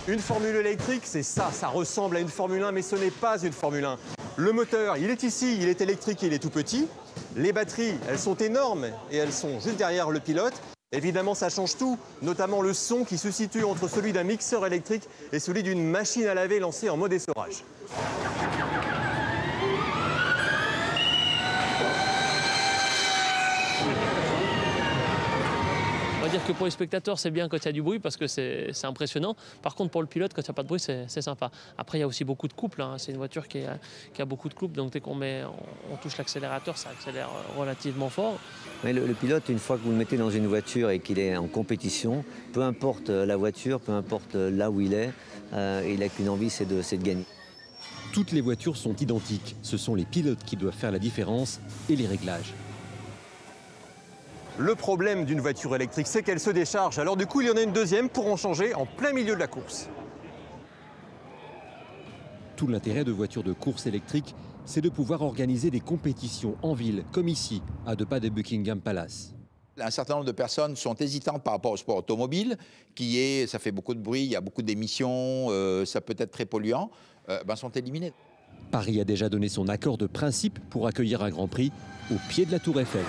Une Formule électrique, c'est ça, ça ressemble à une Formule 1, mais ce n'est pas une Formule 1. Le moteur, il est ici, il est électrique, il est tout petit. Les batteries, elles sont énormes et elles sont juste derrière le pilote. Évidemment, ça change tout, notamment le son qui se situe entre celui d'un mixeur électrique et celui d'une machine à laver lancée en mode essorage. On va dire que pour les spectateurs, c'est bien quand il y a du bruit parce que c'est impressionnant. Par contre, pour le pilote, quand il n'y a pas de bruit, c'est sympa. Après, il y a aussi beaucoup de couples. Hein. C'est une voiture qui a beaucoup de couples. Donc, dès qu'on touche l'accélérateur, ça accélère relativement fort. Mais le pilote, une fois que vous le mettez dans une voiture et qu'il est en compétition, peu importe la voiture, peu importe là où il est, il n'a qu'une envie, c'est de gagner. Toutes les voitures sont identiques. Ce sont les pilotes qui doivent faire la différence et les réglages. Le problème d'une voiture électrique, c'est qu'elle se décharge. Alors du coup, il y en a une deuxième pour en changer en plein milieu de la course. Tout l'intérêt de voitures de course électriques, c'est de pouvoir organiser des compétitions en ville, comme ici, à 2 pas de Buckingham Palace. Un certain nombre de personnes sont hésitantes par rapport au sport automobile, ça fait beaucoup de bruit, il y a beaucoup d'émissions, ça peut être très polluant, sont éliminées. Paris a déjà donné son accord de principe pour accueillir un Grand Prix au pied de la Tour Eiffel.